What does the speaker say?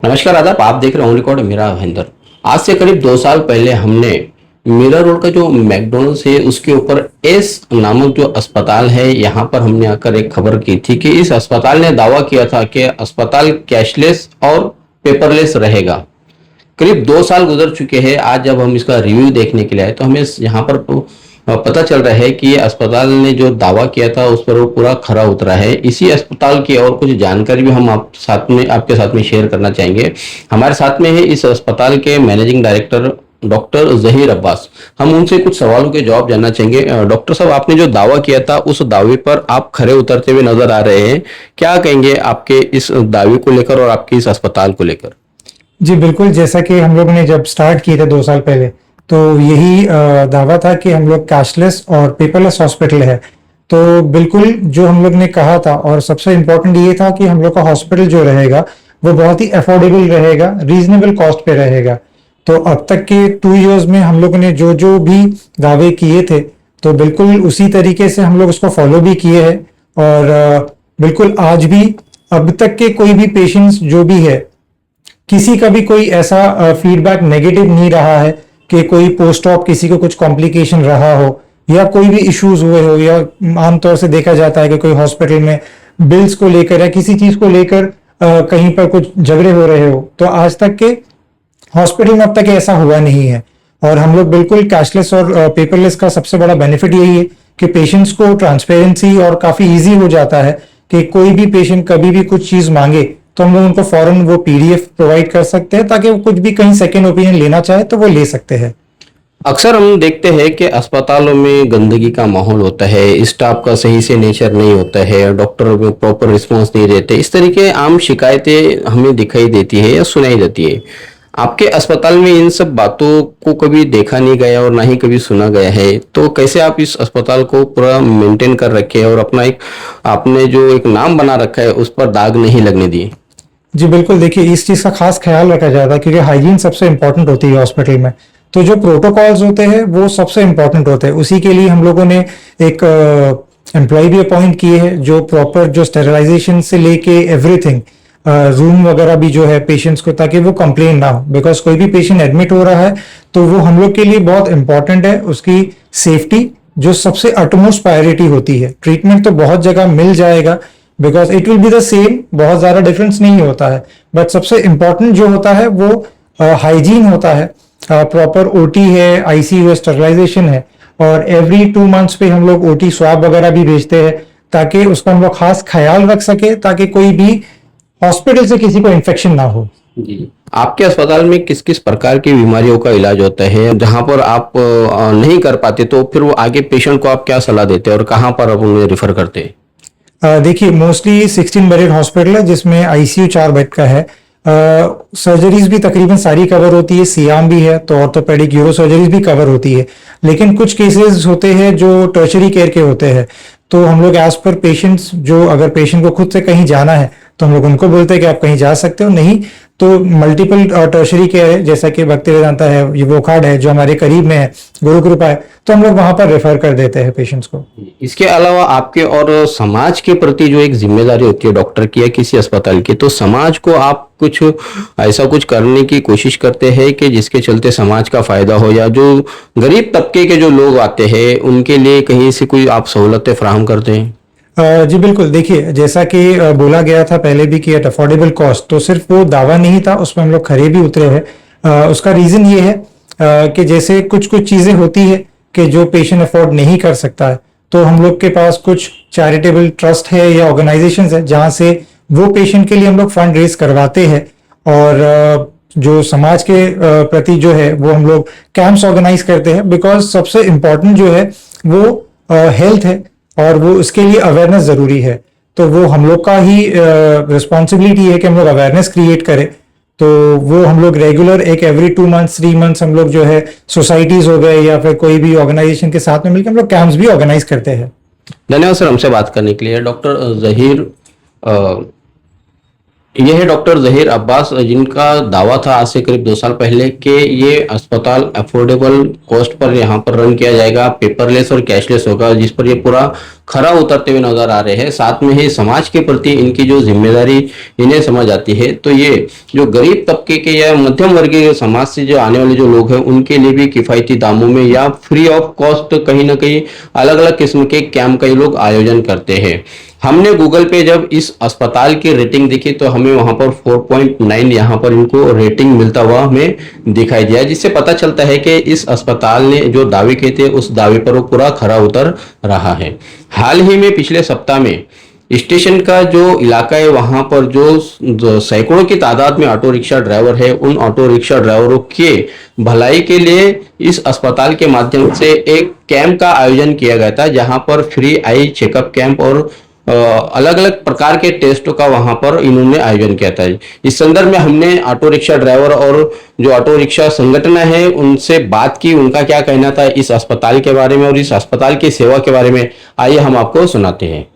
नमस्कार आदाब, आप देख रहे हो रिकॉर्ड मेरा महेंद्र। आज से करीब 2 साल पहले हमने मीरा रोड का जो मैकडोनल्ड्स है उसके ऊपर एस नामक जो अस्पताल है यहाँ पर हमने आकर एक खबर की थी कि इस अस्पताल ने दावा किया था कि अस्पताल कैशलेस और पेपरलेस रहेगा। करीब 2 साल गुजर चुके हैं। आज जब हम इसका रिव्यू देखने के लिए आए तो हमें यहाँ पर पता चल रहा है कि ये अस्पताल ने जो दावा किया था उस पर वो पूरा खरा उतरा है। इसी अस्पताल की और कुछ जानकारी भी हम आपके साथ में शेयर करना चाहेंगे। हमारे साथ में है इस अस्पताल के managing director doctor Zaheer Abbas. हम उनसे कुछ सवालों के जवाब जानना चाहेंगे। डॉक्टर साहब, आपने जो दावा किया था उस दावे पर आप खरे उतरते हुए नजर आ रहे हैं। क्या कहेंगे आपके इस दावे को लेकर और आपके इस अस्पताल को लेकर? जी बिल्कुल, जैसा कि हम लोग ने जब स्टार्ट किए थे 2 साल पहले, तो यही दावा था कि हम लोग कैशलेस और पेपरलेस हॉस्पिटल है। तो बिल्कुल जो हम लोग ने कहा था, और सबसे इम्पोर्टेंट ये था कि हम लोग का हॉस्पिटल जो रहेगा वो बहुत ही अफोर्डेबल रहेगा, रीजनेबल कॉस्ट पे रहेगा। तो अब तक के 2 इयर्स में हम लोग ने जो जो भी दावे किए थे, तो बिल्कुल उसी तरीके से हम लोग उसको फॉलो भी किए हैं। और बिल्कुल आज भी अब तक के कोई भी पेशेंट्स जो भी है, किसी का भी कोई ऐसा फीडबैक नेगेटिव नहीं रहा है कि कोई पोस्ट ऑप किसी को कुछ कॉम्प्लिकेशन रहा हो या कोई भी इश्यूज हुए हो। या आमतौर से देखा जाता है कि कोई हॉस्पिटल में बिल्स को लेकर या किसी चीज को लेकर कहीं पर कुछ झगड़े हो रहे हो, तो आज तक के हॉस्पिटल में अब तक ऐसा हुआ नहीं है। और हम लोग बिल्कुल कैशलेस और पेपरलेस का सबसे बड़ा बेनिफिट यही है कि पेशेंट्स को ट्रांसपेरेंसी और काफी इजी हो जाता है कि कोई भी पेशेंट कभी भी कुछ चीज मांगे तो हम लोग उनको फौरन वो पीडीएफ प्रोवाइड कर सकते हैं, ताकि वो कुछ भी कहीं सेकेंड ओपिनियन लेना चाहे तो वो ले सकते हैं। अक्सर हम देखते हैं कि अस्पतालों में गंदगी का माहौल होता है, स्टाफ का सही से नेचर नहीं होता है, डॉक्टर प्रॉपर रिस्पांस नहीं देते। इस तरीके आम शिकायतें हमें दिखाई देती है या सुनाई देती है। आपके अस्पताल में इन सब बातों को कभी देखा नहीं गया और ना ही कभी सुना गया है, तो कैसे आप इस अस्पताल को पूरा मेंटेन कर रखे हैं और अपना एक आपने जो एक नाम बना रखा है उस पर दाग नहीं लगने दिए? जी बिल्कुल, देखिए इस चीज का खास ख्याल रखा जाता है क्योंकि हाइजीन सबसे इंपॉर्टेंट होती है हॉस्पिटल में। तो जो प्रोटोकॉल्स होते हैं वो सबसे इंपॉर्टेंट होते हैं। उसी के लिए हम लोगों ने एक एम्प्लॉय भी अपॉइंट किए हैं जो प्रॉपर जो स्टेरिलाइजेशन से लेके एवरीथिंग, रूम वगैरह भी जो है पेशेंट्स को, ताकि वो कंप्लेन ना हो। बिकॉज कोई भी पेशेंट एडमिट हो रहा है तो वो हम लोग के लिए बहुत इंपॉर्टेंट है, उसकी सेफ्टी जो सबसे अटमोस्ट प्रायोरिटी होती है। ट्रीटमेंट तो बहुत जगह मिल जाएगा, because it will be the same, बहुत ज्यादा डिफरेंस नहीं होता है। बट सबसे इंपॉर्टेंट जो होता है वो हाइजीन होता है। प्रॉपर ओटी है, आईसीयू है, स्टरलाइजेशन है, और एवरी 2 मंथ्स पे हम लोग ओटी स्वाब वगैरह भी भेजते हैं, ताकि उसका हम लोग खास ख्याल रख सके, ताकि कोई भी हॉस्पिटल से किसी को इन्फेक्शन ना हो। जी, आपके अस्पताल में किस किस प्रकार की बीमारियों का इलाज होता है? जहां पर आप नहीं कर पाते तो फिर वो आगे पेशेंट को आप क्या सलाह देते हैं और कहां पर आप उन्हें रेफर करते हैं? देखिए मोस्टली 16 बेडेड हॉस्पिटल है जिसमें आईसीयू 4 बेड का है। सर्जरीज भी तकरीबन सारी कवर होती है, सियाम भी है, तो ऑर्थोपेडिक यूरो सर्जरीज भी कवर होती है। लेकिन कुछ केसेस होते हैं जो टर्शरी केयर के होते हैं, तो हम लोग एज पर पेशेंट्स, जो अगर पेशेंट को खुद से कहीं जाना है तो हम लोग उनको बोलते हैं कि आप कहीं जा सकते हो, नहीं तो मल्टीपल टर्शरी केयर है, जैसा कि भक्ति वेदांता है, ये वो कार्ड है जो हमारे करीब में है, गुरु कृपा है, तो हम लोग वहां पर रेफर कर देते हैं पेशेंट्स को। इसके अलावा आपके और समाज के प्रति जो एक जिम्मेदारी होती है डॉक्टर की या किसी अस्पताल की, तो समाज को आप कुछ ऐसा कुछ करने की कोशिश करते हैं कि जिसके चलते समाज का फायदा हो, या जो गरीब तबके के जो लोग आते हैं उनके लिए कहीं से कोई आप सहूलतें फराहम करते हैं? जी बिल्कुल, देखिए जैसा कि बोला गया था पहले भी कि एट अफोर्डेबल कॉस्ट, तो सिर्फ वो दावा नहीं था, उसमें हम लोग खरे भी उतरे हैं। उसका रीजन ये है कि जैसे कुछ कुछ चीजें होती है कि जो पेशेंट अफोर्ड नहीं कर सकता है, तो हम लोग के पास कुछ चैरिटेबल ट्रस्ट है या ऑर्गेनाइजेशन है जहां से वो पेशेंट के लिए हम लोग फंड रेज करवाते हैं। और जो समाज के प्रति जो है वो हम लोग कैंप्स ऑर्गेनाइज करते हैं, बिकॉज सबसे इम्पोर्टेंट जो है वो हेल्थ है और वो उसके लिए अवेयरनेस जरूरी है। तो वो हम लोग का ही रिस्पॉन्सिबिलिटी है कि हम लोग अवेयरनेस क्रिएट करें। तो वो हम लोग रेगुलर एक एवरी 2 मंथ्स 3 मंथ्स हम लोग जो है सोसाइटीज हो गए या फिर कोई भी ऑर्गेनाइजेशन के साथ में मिलकर हम लोग कैंप्स भी ऑर्गेनाइज करते हैं। धन्यवाद सर हमसे बात करने के लिए। डॉक्टर जहीर ये है डॉक्टर जहीर अब्बास, जिनका दावा था आज से करीब 2 साल पहले कि ये अस्पताल अफोर्डेबल कॉस्ट पर यहाँ पर रन किया जाएगा, पेपरलेस और कैशलेस होगा, जिस पर ये पूरा खरा उतरते हुए नजर आ रहे हैं। साथ में ही समाज के प्रति इनकी जो जिम्मेदारी इन्हें समझ आती है, तो ये जो गरीब तबके के या मध्यम वर्गीय समाज से जो आने वाले जो लोग हैं उनके लिए भी किफायती दामों में या फ्री ऑफ कॉस्ट कहीं ना कहीं अलग अलग किस्म के कैंप का ये लोग आयोजन करते हैं। हमने गूगल पे जब इस अस्पताल की रेटिंग देखी तो हमें वहां पर 4.9 यहाँ पर इनको रेटिंग मिलता हुआ हमें दिखाई दिया, जिससे पता चलता है कि इस अस्पताल ने जो दावे किए थे उस दावे पर वो पूरा खरा उतर रहा है। हाल ही में पिछले सप्ताह में स्टेशन का जो इलाका है वहां पर जो सैकड़ों की तादाद में ऑटो रिक्शा ड्राइवर है, उन ऑटो रिक्शा ड्राइवरों के भलाई के लिए इस अस्पताल के माध्यम से एक कैंप का आयोजन किया गया था, जहां पर फ्री आई चेकअप कैंप और अलग अलग प्रकार के टेस्टों का वहां पर इन्होंने आयोजन किया था। इस संदर्भ में हमने ऑटो रिक्शा ड्राइवर और जो ऑटो रिक्शा संगठन है उनसे बात की, उनका क्या कहना था इस अस्पताल के बारे में और इस अस्पताल की सेवा के बारे में। आइए हम आपको सुनाते हैं।